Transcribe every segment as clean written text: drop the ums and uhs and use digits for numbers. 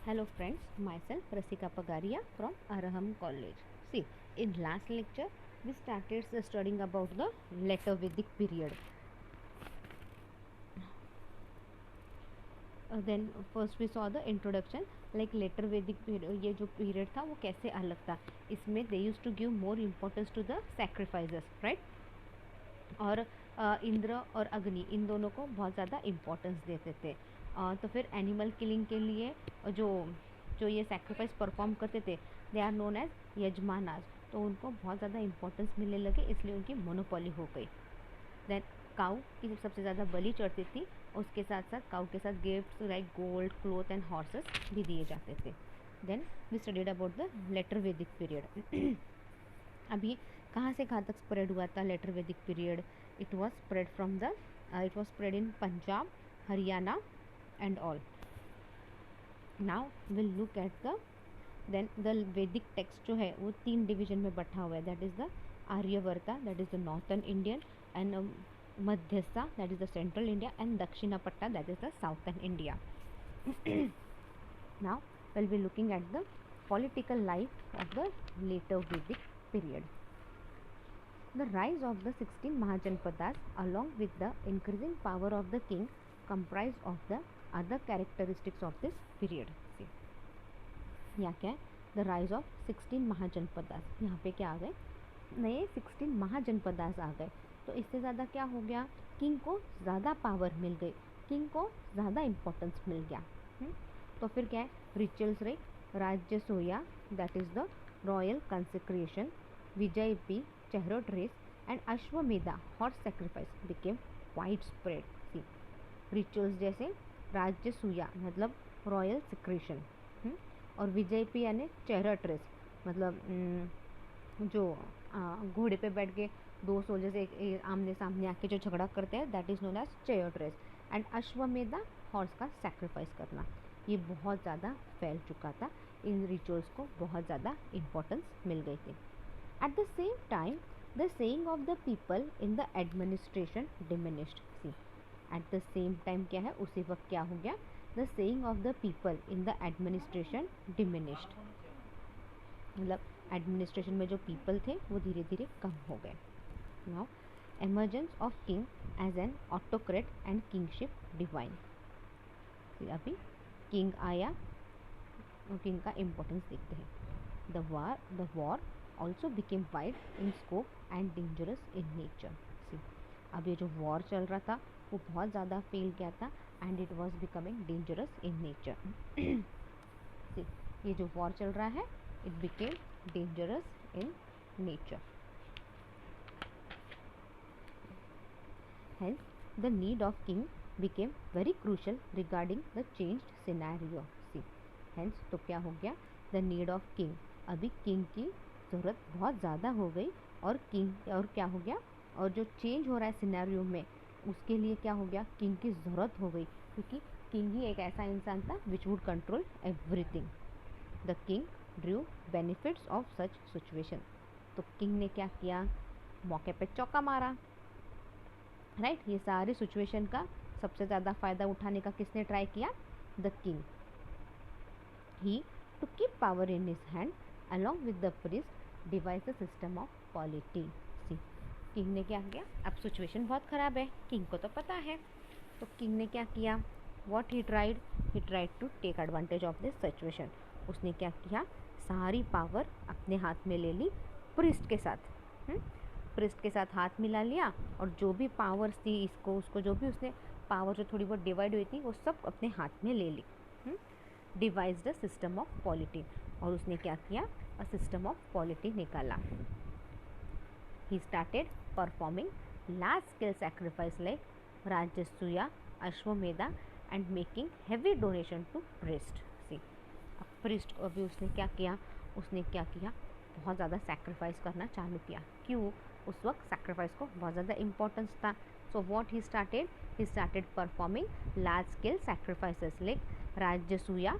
Hello friends, myself Rasika Pagaria from Araham College. See, in last lecture we started studying about the later Vedic period. Then first we saw the introduction like later Vedic period. ये जो period था वो कैसे अलग था. इसमें they used to give more importance to the sacrifices, right? और इंद्र और अग्नि इन दोनों को बहुत ज़्यादा इम्पोर्टेंस देते थे. तो फिर एनिमल किलिंग के लिए जो जो ये सेक्रीफाइस परफॉर्म करते थे दे आर नोन एज यजमानाज. तो उनको बहुत ज़्यादा इम्पोर्टेंस मिलने लगे, इसलिए उनकी मोनोपोली हो गई. देन काऊ की सबसे ज़्यादा बलि चढ़ती थी, उसके साथ साथ काऊ के साथ gifts like gold, cloth and horses भी दिए जाते थे. Then we studied about the later वैदिक पीरियड. अभी कहाँ से कहाँ तक स्प्रेड हुआ था लेटर वैदिक period? It was spread in Punjab, Haryana and all. Now will look at the then the Vedic text जो है वो 3 डिवीजन में बटा हुआ है. That is the Aryavarta, that is the northern Indian, and Madhyastha, that is the central India, and Dakshinapatha, that is the southern India. Now will be looking at the political life of the later Vedic period. The rise of the 16 Mahajanpadas along with the increasing power of the king comprise of the other characteristics of this period. See, यहाँ क्या है? The rise of 16 Mahajanpadas. यहाँ पे क्या आ गए? नए 16 महाजनपदास आ गए. तो इससे ज़्यादा क्या हो गया? किंग को ज़्यादा पावर मिल गई, किंग को ज़्यादा इम्पोर्टेंस मिल गया. तो फिर क्या है? रिचुअल्स रहे. Rajasuya, that is the royal consecration, Vajapeya, chariot race, and Ashvamedha horse sacrifice became widespread. See, rituals जैसे राज्य सूया मतलब रॉयल सिक्रेशन, और विजय पी यानी चेहरोट रेस मतलब जो घोड़े पे बैठ के दो सोल्जर्स एक आमने सामने आके जो झगड़ा करते हैं, that is known as chariot race. And Ashvamedha horse का सेक्रीफाइस करना, ये बहुत ज़्यादा फैल चुका था. इन रिचुअल्स को बहुत ज़्यादा इम्पोर्टेंस मिल गई थी. At the same time the saying of the people in the administration diminished. See, at the same time क्या है? उसी वक्त क्या हो गया? The saying of the people in the administration diminished, मतलब एडमिनिस्ट्रेशन में जो पीपल थे वो धीरे धीरे कम हो गए. Now emergence of king as an autocrat and kingship divine. अभी किंग आया और किंग का इम्पोर्टेंस देखते हैं. The war also became wide in scope and dangerous in nature. See, अब ये जो वॉर चल रहा था वो बहुत ज़्यादा फैल गया था and it was becoming dangerous in nature. See, ये जो वॉर चल रहा है it became dangerous in nature. Hence, the need of king became very crucial regarding the changed scenario. See, hence तो क्या हो गया? The need of king, अभी king की ज़रूरत बहुत ज़्यादा हो गई और king और क्या हो गया? और जो चेंज हो रहा है सिनेरियो में उसके लिए क्या हो गया? किंग की ज़रूरत हो गई, क्योंकि किंग ही एक ऐसा इंसान था which would control everything. The king Drew benefits of such situation. तो किंग ने क्या किया? मौके पे चौका मारा, राइट. ये सारी सिचुएशन का सबसे ज़्यादा फ़ायदा उठाने का किसने ट्राई किया? The king. He to keep power in his hand along with the priest devise the system of polity. See, king ने क्या किया? अब सिचुएशन बहुत ख़राब है, किंग को तो पता है. तो किंग ने क्या किया? What he tried to take advantage of this situation. उसने क्या किया? सारी पावर अपने हाथ में ले ली प्रीस्ट के साथ. प्रीस्ट के साथ हाथ मिला लिया और जो भी पावर्स थी उसको जो भी उसने पावर जो थोड़ी बहुत डिवाइड हुई थी वो सब अपने हाथ में ले ली. Devise the system of polity, और उसने क्या किया? अ सिस्टम ऑफ पॉलिटी निकाला. He started performing large scale sacrifice like Rajasuya, Ashvamedha and making heavy donation to priest. See, अब प्रीस्ट अभी उसने क्या किया? बहुत ज़्यादा सैक्रिफाइस करना चालू किया. क्यों? उस वक्त सैक्रिफाइस को बहुत ज़्यादा इम्पोर्टेंस था. So what he started performing large scale sacrifices like Rajasuya,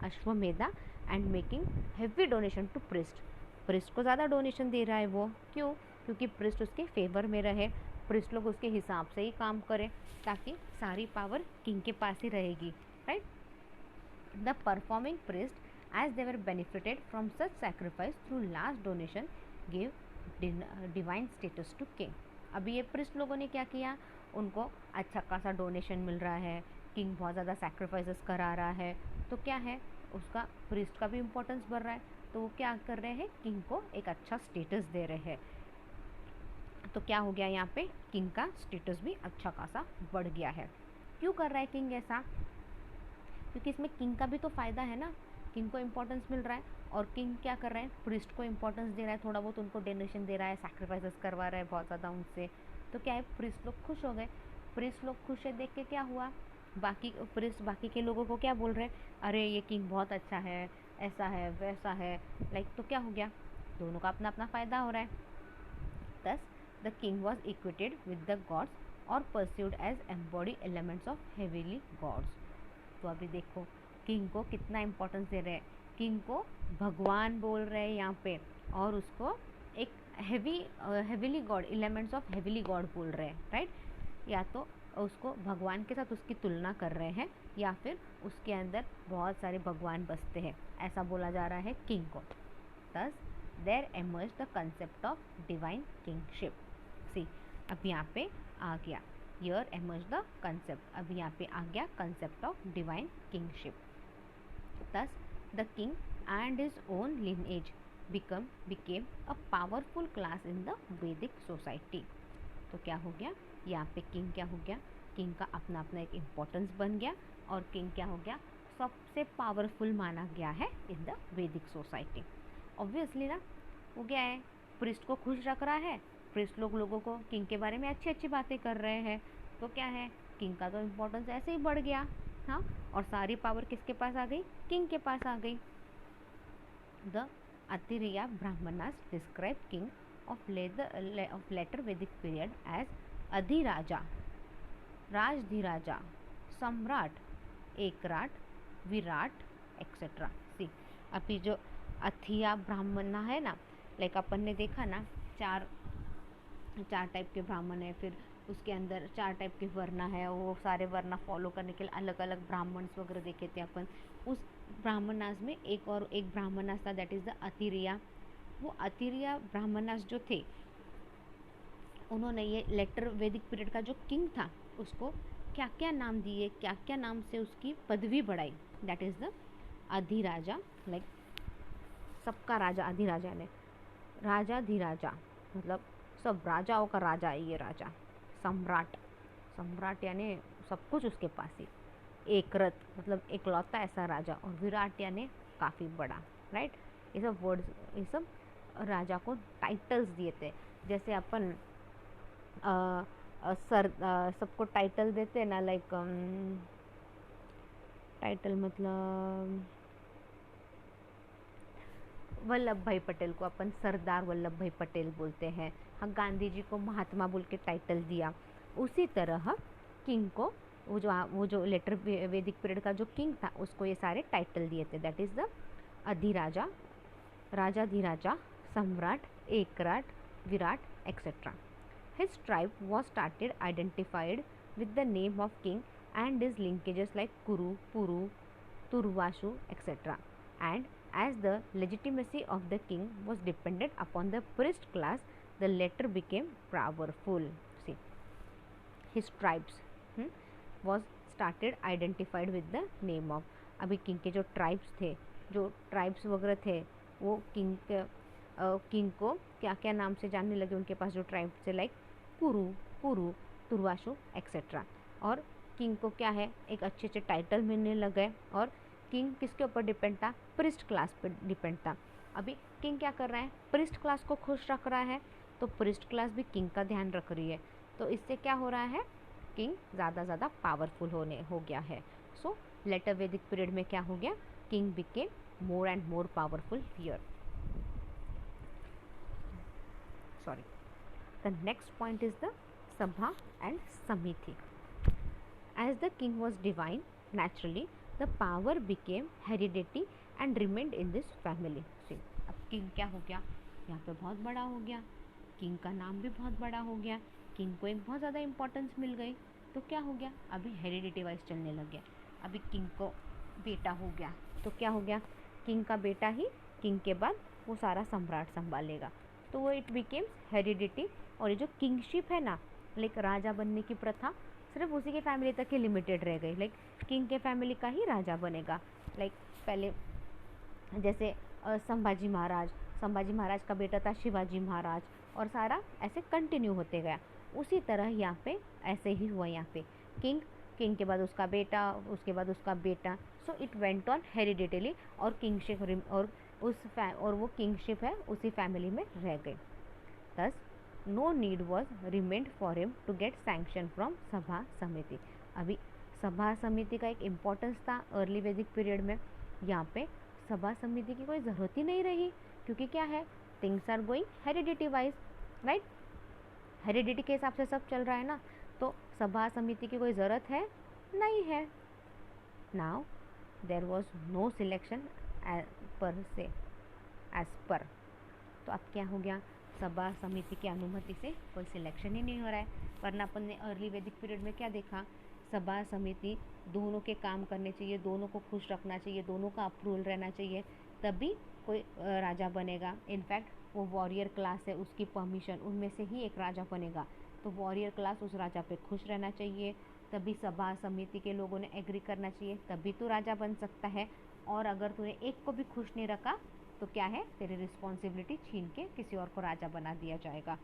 Ashvamedha and making heavy donation to priest को ज़्यादा डोनेशन दे रहा है वो. क्यों? क्योंकि प्रीस्ट उसके फेवर में रहे, प्रीस्ट लोग उसके हिसाब से ही काम करें ताकि सारी पावर किंग के पास ही रहेगी, right. The performing priest, as they were benefited from such sacrifice through large donation, gave divine status to king. अभी ये प्रिस्ट लोगों ने क्या किया, उनको अच्छा खासा डोनेशन मिल रहा है, किंग बहुत ज़्यादा सैक्रिफाइसेस करा रहा है, तो क्या है उसका प्रिस्ट का भी इम्पोर्टेंस बढ़ रहा है, तो वो क्या कर रहे हैं, किंग को एक अच्छा स्टेटस दे रहे हैं। तो क्या हो गया, यहाँ पे किंग का स्टेटस भी अच्छा खासा बढ़ गया है। क्यों कर रहा है किंग ऐसा, क्योंकि इसमें किंग का भी तो फ़ायदा है ना, किंग को इम्पोर्टेंस मिल रहा है, और किंग क्या कर रहा है, प्रिस्ट को इम्पोर्टेंस दे रहा है, थोड़ा बहुत उनको डोनेशन दे रहा है, सैक्रिफाइसेस करवा रहा है बहुत ज़्यादा उनसे, तो क्या है, प्रिस्ट लोग खुश हो गए। प्रिस्ट लोग खुश है देख के क्या हुआ, बाकी प्रिस्ट बाकी के लोगों को क्या बोल रहे हैं, अरे ये किंग बहुत अच्छा है, ऐसा है वैसा है, लाइक, तो क्या हो गया, दोनों का अपना अपना फ़ायदा हो रहा है। Thus, the king was equated with the gods or pursued as embodied elements of heavenly gods. तो अभी देखो किंग को कितना इम्पोर्टेंस दे रहे हैं, किंग को भगवान बोल रहे हैं यहाँ पे, और उसको एक heavily God, elements of heavily God बोल रहे हैं, राइट। या तो उसको भगवान के साथ उसकी तुलना कर रहे हैं, या फिर उसके अंदर बहुत सारे भगवान बसते हैं, ऐसा बोला जा रहा है किंग को। Thus, there emerged the concept of divine kingship. See, अब यहाँ पे आ गया, here emerged the concept, अब यहाँ पे आ गया concept of divine kingship. Thus, the king and his own lineage became a powerful class in the Vedic society. तो क्या हो गया, यहाँ पे किंग क्या हो गया, किंग का अपना अपना एक इम्पोर्टेंस बन गया, और किंग क्या हो गया, सबसे पावरफुल माना गया है इन द वैदिक सोसाइटी। ऑब्वियसली ना, वो क्या है, प्रिस्ट को खुश रख रहा है, प्रिस्ट लोगों को किंग के बारे में अच्छी अच्छी बातें कर रहे हैं, तो क्या है, किंग का तो इम्पोर्टेंस ऐसे ही बढ़ गया, हाँ, और सारी पावर किसके पास आ गई, किंग के पास आ गई। The Aitareya Brahmanas describe king of later वैदिक period as Adhiraja, Rajadhiraja, Samrat, Ekarat, Virat etcetera. सी, अभी जो अथिया ब्राह्मण है ना, लाइक अपन ने देखा ना, चार टाइप के ब्राह्मण है, फिर उसके अंदर 4 टाइप के वर्ण है, वो सारे वर्ण फॉलो करने के लिए अलग अलग ब्राह्मण्स वगैरह देखे थे अपन। उस ब्राह्मणास में एक और एक ब्राह्मणास था, दैट इज़ द अतिरिया। वो अतिरिया ब्राह्मणास जो थे, उन्होंने ये लेटर वैदिक पीरियड का जो किंग था, उसको क्या क्या नाम दिए, क्या क्या नाम से उसकी पदवी बढ़ाई, दैट इज़ द अधिराजा, लाइक सबका राजा, अधिराजा ने, राजा धीराजा, मतलब सब राजाओं का राजा है ये राजा। सम्राट, सम्राट यानी सब कुछ उसके पास ही। एकरत, मतलब एकलौता ऐसा राजा, और विराट यानी काफ़ी बड़ा, राइट। ये सब वर्ड्स, ये सब राजा को टाइटल्स दिए थे, जैसे अपन सबको टाइटल देते हैं ना, लाइक टाइटल मतलब वल्लभ भाई पटेल को अपन सरदार वल्लभ भाई पटेल बोलते हैं, हाँ, गांधी जी को महात्मा बोल के टाइटल दिया। उसी तरह किंग को वो जो लेटर वैदिक पीरियड का जो किंग था, उसको ये सारे टाइटल दिए थे, that is the Adhiraja, Rajadhiraja, Samrat, Ekarat, Virat etcetera. His tribe was started identified with the name of king and his linkages like Kuru, Puru, Turvashu, etc. And as the legitimacy of the king was dependent upon the priest class, the latter became powerful. See, his tribes was started identified with the name of, अभी king के जो tribes थे, जो tribes वगैरह थे, वो king को क्या क्या नाम से जानने लगे, उनके पास जो ट्राइब्स थे, लाइक पुरु, पुरु, तुर्वाशु एक्सेट्रा। और किंग को क्या है, एक अच्छे अच्छे टाइटल मिलने लगे, और किंग किसके ऊपर डिपेंड था, प्रिस्ट क्लास पर डिपेंड था। अभी किंग क्या कर रहा है, प्रिस्ट क्लास को खुश रख रहा है, तो प्रिस्ट क्लास भी किंग का ध्यान रख रही है, तो इससे क्या हो रहा है, किंग ज़्यादा पावरफुल हो गया है। सो लेटर वैदिक पीरियड में क्या हो गया, king became more and more powerful here. Sorry. The next point is the Sabha and Samiti. As the king was divine, naturally the power became hereditary and remained in this family. See, अब king क्या हो गया, यहाँ पे बहुत बड़ा हो गया, किंग का नाम भी बहुत बड़ा हो गया, किंग को एक बहुत ज़्यादा इंपॉर्टेंस मिल गई, तो क्या हो गया, अभी हेरिडिटी वाइज चलने लग गया। अभी किंग को बेटा हो गया, तो क्या हो गया, किंग का बेटा ही किंग के बाद वो सारा सम्राट संभालेगा, तो वो इट बिकेम्स हेरिडिटी। और ये जो किंगशिप है ना, लाइक राजा बनने की प्रथा सिर्फ उसी के फैमिली तक ही लिमिटेड रह गई, लाइक किंग के फैमिली का ही राजा बनेगा। लाइक पहले जैसे संभाजी महाराज का बेटा था शिवाजी महाराज, और सारा ऐसे कंटिन्यू होते गया। उसी तरह यहाँ पे ऐसे ही हुआ, यहाँ पे किंग के बाद उसका बेटा, उसके बाद उसका बेटा, सो इट वेंट ऑन हेरिडिटली, और किंगशिप और वो किंगशिप है उसी फैमिली में रह गई। Thus, no need was remained for him to get sanction from सभा समिति। अभी सभा समिति का एक इम्पोर्टेंस था अर्ली वैदिक पीरियड में, यहाँ पे सभा समिति की कोई ज़रूरत ही नहीं रही, क्योंकि क्या है, things are going heredity wise, right, heredity के हिसाब से सब चल रहा है ना, तो सभा समिति की कोई ज़रूरत है नहीं है। Now there was no selection per se as per, तो अब क्या हो गया, सभा समिति की अनुमति से कोई सिलेक्शन ही नहीं हो रहा है। वरना अपन ने अर्ली वैदिक पीरियड में क्या देखा, सभा समिति दोनों के काम करने चाहिए, दोनों को खुश रखना चाहिए, दोनों का अप्रूवल रहना चाहिए, तभी कोई राजा बनेगा। इनफैक्ट वो वॉरियर क्लास है, उसकी परमिशन, उनमें से ही एक राजा बनेगा, तो वॉरियर क्लास उस राजा पे खुश रहना चाहिए, तभी सभा समिति के लोगों ने एग्री करना चाहिए, तभी तो राजा बन सकता है। और अगर तूने एक को भी खुश नहीं रखा तो क्या है, तेरी रिस्पॉन्सिबिलिटी छीन के किसी और को राजा बना दिया जाएगा।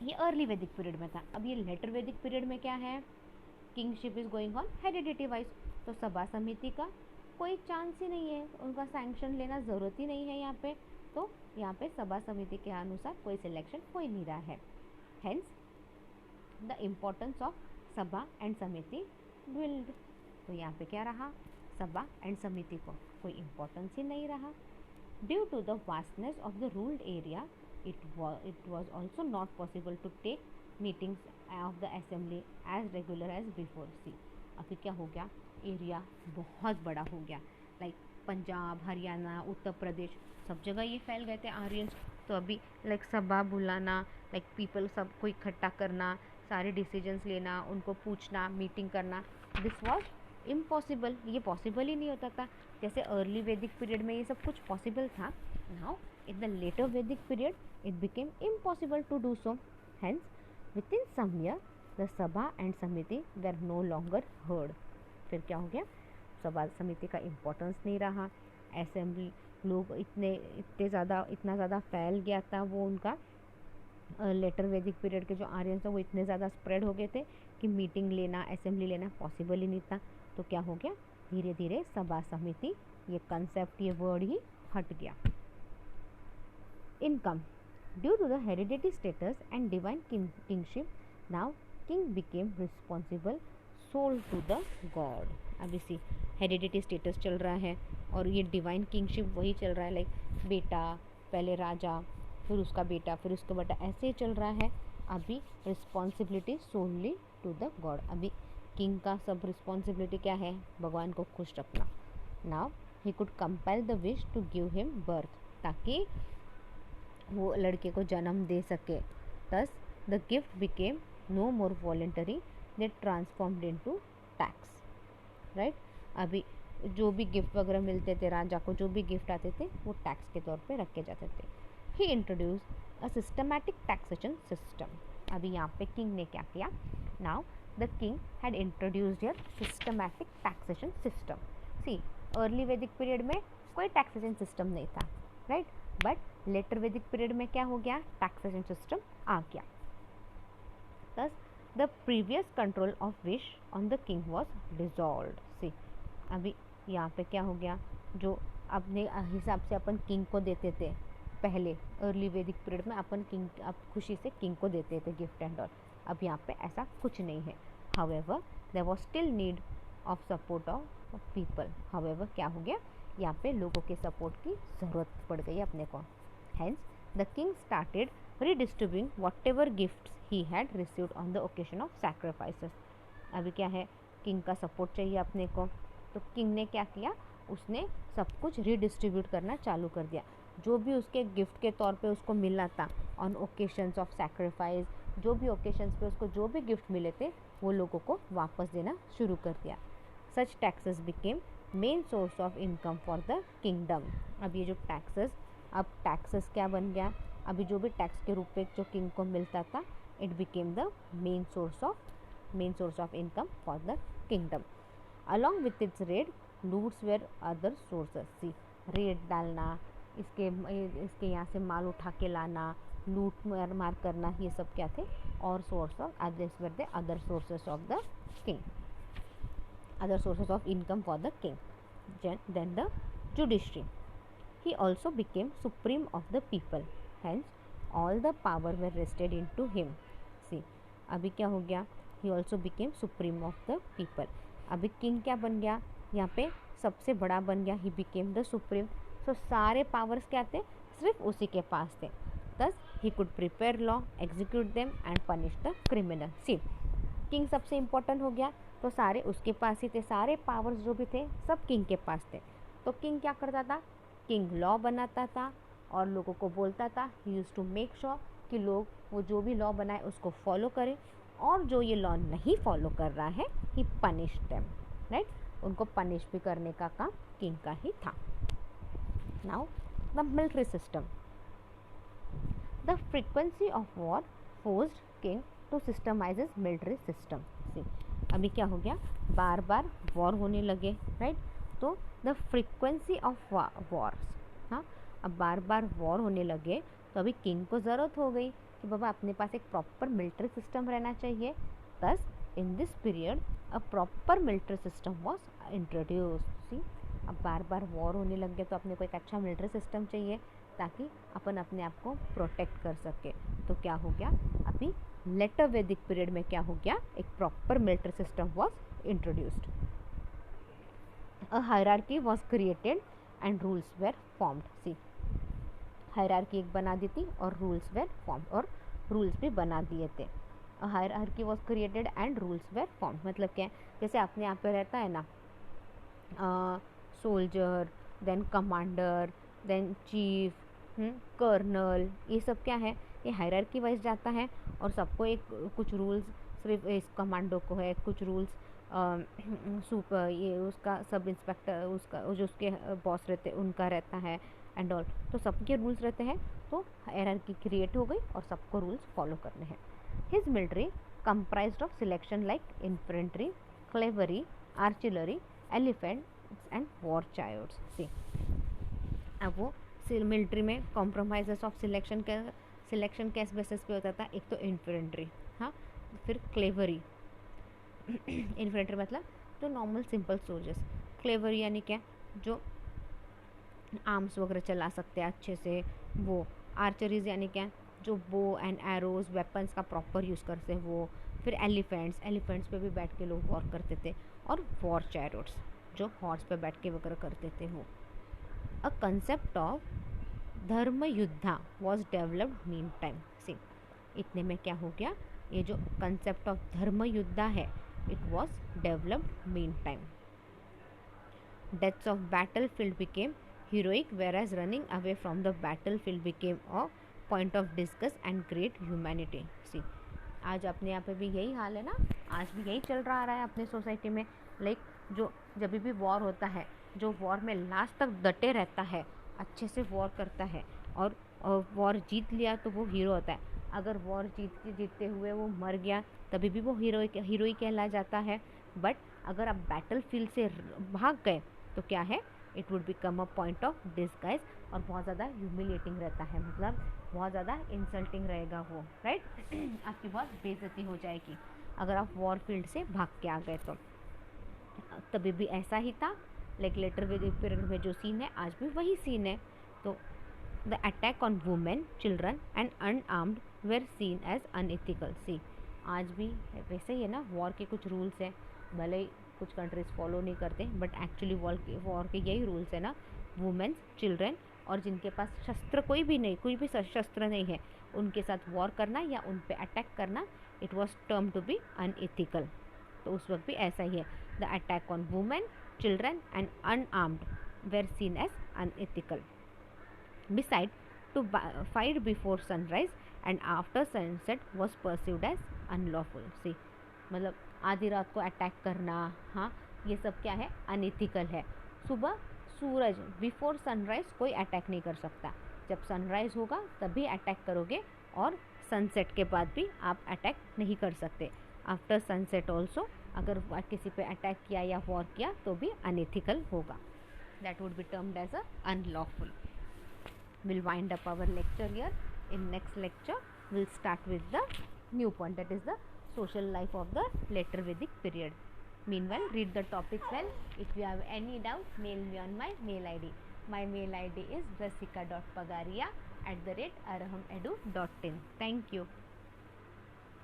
ये अर्ली वैदिक पीरियड में था। अब ये लेटर वैदिक पीरियड में क्या है, kingship is going on heredity wise, तो सभा समिति का कोई चांस ही नहीं है, उनका सैंक्शन लेना ज़रूरत ही नहीं है यहाँ पे, तो यहाँ पे सभा समिति के अनुसार कोई सिलेक्शन हो ही नहीं रहा है। हेंस द इम्पोर्टेंस ऑफ सभा एंड समिति ड्विल्ड, तो यहाँ पे क्या रहा, सभा एंड समिति को कोई इम्पोर्टेंस ही नहीं रहा। Due to the vastness of the ruled area it was also not possible to take meetings of the assembly as regular as before। सी अभी क्या हो गया, एरिया बहुत बड़ा हो गया, लाइक पंजाब, हरियाणा, उत्तर प्रदेश, सब जगह ये फैल गए थे आर्यंस, तो अभी लाइक सभा बुलाना, लाइक पीपल सबको इकट्ठा करना, सारे डिसीजंस लेना, उनको पूछना, मीटिंग करना, दिस वॉज इम्पॉसिबल, ये पॉसिबल ही नहीं होता था। जैसे अर्ली वैदिक पीरियड में ये सब कुछ पॉसिबल था, now in the later Vedic period it became impossible to do so। Hence within some year the Sabha and Samiti were no longer heard। फिर क्या हो गया, सभा समिति का इम्पोर्टेंस नहीं रहा, असेंबली लोग इतना ज़्यादा फैल गया था, वो उनका लेटर वैदिक पीरियड के जो आर्यंस हैं वो इतने ज़्यादा स्प्रेड हो गए थे कि मीटिंग लेना, असेंबली लेना पॉसिबल ही नहीं था। तो क्या हो गया, धीरे धीरे सभा समिति ये कंसेप्ट, ये वर्ड ही हट गया। Income due to the hereditary status and divine kingship, now king became responsible sold to the god। अब इसी हेरिडिटी स्टेटस चल रहा है और ये डिवाइन किंगशिप वही चल रहा है, लाइक बेटा पहले राजा, फिर उसका बेटा, फिर उसका बेटा, ऐसे ही चल रहा है। अभी responsibility solely to the god, अभी किंग का सब रिस्पॉन्सिबिलिटी क्या है, भगवान को खुश रखना। Now he could compel the wish to give him birth, ताकि वो लड़के को जन्म दे सके। Thus the gift became no more voluntary, they transformed into tax, right. अभी जो भी गिफ्ट वगैरह मिलते थे राजा को, जो भी गिफ्ट आते थे वो टैक्स के तौर पे रखे जाते थे। He introduce a systematic taxation system. अभी यहाँ पे किंग ने क्या किया, now the king had introduced here systematic taxation system. See early Vedic period में कोई टैक्सेशन सिस्टम नहीं था, राइट, बट लेटर वैदिक पीरियड में क्या हो गया, टैक्सेशन सिस्टम आ गया। Thus the previous control of wish on the king was dissolved। सी अभी यहाँ पे क्या हो गया, जो अपने हिसाब से अपन किंग को देते थे पहले अर्ली वैदिक पीरियड में, अपन किंग अब खुशी से किंग को देते थे गिफ्ट एंड ऑल, अब यहाँ पे ऐसा कुछ नहीं है। However there was still need of support of people. However क्या हो गया, यहाँ पे लोगों के सपोर्ट की ज़रूरत पड़ गई अपने को। Hence the king started redistributing whatever gifts he had received on the occasion of sacrifices। अभी क्या है, किंग का सपोर्ट चाहिए अपने को, तो किंग ने क्या किया, उसने सब कुछ रीडिस्ट्रीब्यूट करना चालू कर दिया। जो भी उसके गिफ्ट के तौर पे उसको मिलना था ऑन ओकेशंस ऑफ सैक्रिफाइस, जो भी ओकेशंस पे उसको जो भी गिफ्ट मिले थे वो लोगों को वापस देना शुरू कर दिया। Such taxes became main source of income for the kingdom. अब ये जो टैक्सेस, अब टैक्सेस क्या बन गया, अभी जो भी टैक्स के रूप में जो किंग को मिलता था, it became the main source of income for the kingdom. Along with its raid loots were other sources. See, raid डालना, इसके यहाँ से माल उठा के लाना, लूट मार करना, ये सब क्या थे, और source of others were the other sources of the king, other sources of income for the king. Then the judiciary. He also became supreme of the people. Hence, all the power were vested into him. See, अभी क्या हो गया, he also became supreme of the people. अभी king क्या बन गया, यहाँ पे सबसे बड़ा बन गया, he became the supreme. So सारे powers क्या थे, सिर्फ उसी के पास थे. Thus he could prepare law, execute them and punish the criminal. See, king सबसे important हो गया, तो सारे उसके पास ही थे, सारे पावर्स जो भी थे सब किंग के पास थे। तो किंग क्या करता था, किंग लॉ बनाता था और लोगों को बोलता था, he used to make sure कि लोग वो जो भी लॉ बनाए उसको फॉलो करें, और जो ये लॉ नहीं फॉलो कर रहा है, ही पनिश देम, राइट, उनको पनिश भी करने का काम किंग का ही था। Now the military system. The frequency of war forced king to systemize his military system. अभी क्या हो गया, बार बार वॉर होने लगे, राइट, तो द फ्रीक्वेंसी ऑफ वॉर्स, हाँ, अब बार बार वॉर होने लगे, तो अभी किंग को ज़रूरत हो गई कि बाबा अपने पास एक प्रॉपर मिलिट्री सिस्टम रहना चाहिए। Thus in this period a proper military system was introduce. See, अब बार बार वॉर होने लग गया, तो अपने को एक अच्छा मिलिट्री सिस्टम चाहिए ताकि अपन अपने आप को प्रोटेक्ट कर सके। तो क्या हो गया, अभी लेटर वैदिक पीरियड में क्या हो गया, एक proper military system was introduced. A hierarchy was created and rules were formed. See, hierarchy एक बना दी थी और रूल्स वेर फॉर्म्ड, और रूल्स भी बना दिए थे। A hierarchy was created and rules were formed मतलब क्या है, जैसे अपने यहाँ पे रहता है ना, soldier, then commander, then chief, colonel, ये सब क्या है, ये हायरार्की वाइज जाता है, और सबको एक कुछ रूल्स, सिर्फ इस कमांडो को है कुछ रूल्स, सुपर ये उसका सब इंस्पेक्टर, उसका जो उसके बॉस रहते हैं उनका रहता है एंड ऑल, तो सबके रूल्स रहते हैं, तो हायरार्की क्रिएट हो गई और सबको रूल्स फॉलो करने हैं। His military comprised of selection like infantry, cavalry, artillery, elephants and war chariots. See, अब वो मिलिट्री में कॉम्प्रोमाइजेस ऑफ सिलेक्शन किस बेसिस पे होता था, एक तो इन्फेंट्री, हाँ, फिर क्लेवरी, इन्फेंट्री मतलब जो नॉर्मल सिंपल सोल्जर्स, क्लेवरी यानी क्या, जो आर्म्स वगैरह चला सकते हैं अच्छे से, वो आर्चरीज यानी क्या, जो बो एंड एरोज वेपन्स का प्रॉपर यूज़ करते हैं वो, फिर एलिफेंट्स पे भी बैठ के लोग वॉर करते थे, और वॉर चैरोट्स जो हॉर्स पे बैठ के वगैरह करते थे वो। अ कंसेप्ट ऑफ धर्म युद्धा वॉज डेवलप्ड मीन टाइम। सी, इतने में क्या हो गया, ये जो कंसेप्ट ऑफ धर्म युद्धा है, it was developed mean time. Deaths of battle field became heroic whereas running away from the battlefield became a point of disgust and great humanity. See, आज अपने यहाँ पे भी यही हाल है ना, आज भी यही चल रहा है अपने सोसाइटी में, लाइक जो जब भी वॉर होता है, जो वॉर में लास्ट तक डटे रहता है, अच्छे से वॉर करता है और वॉर जीत लिया तो वो हीरो होता है, अगर वॉर जीतते हुए वो मर गया तभी भी वो हीरो ही कहला जाता है। बट अगर आप बैटल फील्ड से भाग गए तो क्या है, it would become a point of disguise, और बहुत ज़्यादा ह्यूमिलेटिंग रहता है, मतलब बहुत ज़्यादा इंसल्टिंग रहेगा वो, राइट, आपकी बहुत बेइज्जती हो जाएगी अगर आप वॉर फील्ड से भाग के आ गए तो। तभी भी ऐसा ही था, लाइक लेटर वैदिक पीरियड में जो सीन है आज भी वही सीन है। तो the attack on women, children and unarmed were seen as unethical. See, आज भी वैसे ही है ना, वॉर के कुछ रूल्स हैं, भले ही कुछ कंट्रीज फॉलो नहीं करते, बट एक्चुअली वॉर के यही रूल्स है ना, वुमेन्स, चिल्ड्रन और जिनके पास शस्त्र कोई भी शस्त्र नहीं है, उनके साथ वॉर करना या उन पे अटैक करना, it was term to be unethical. तो उस वक्त भी ऐसा ही है, the attack on women, children and unarmed were seen as unethical. Beside, to fight before sunrise and after sunset was perceived as unlawful. See, मतलब आधी रात को अटैक करना, हाँ, ये सब क्या है, अनएथिकल है। सुबह सूरज बिफोर सनराइज कोई अटैक नहीं कर सकता, जब सनराइज होगा तभी अटैक करोगे, और सनसेट के बाद भी आप अटैक नहीं कर सकते। आफ्टर सनसेट ऑल्सो अगर किसी पे अटैक किया या वॉर किया तो भी अनएथिकल होगा, that would be termed as unlawful. We'll wind up our lecture here. In next lecture we'll start with the new point, that is the social life of the later Vedic period. Meanwhile, read the topic well. If you have any doubt, mail me on my mail id. My mail id is rasika.pagaria@arahamedu.in. Thank you.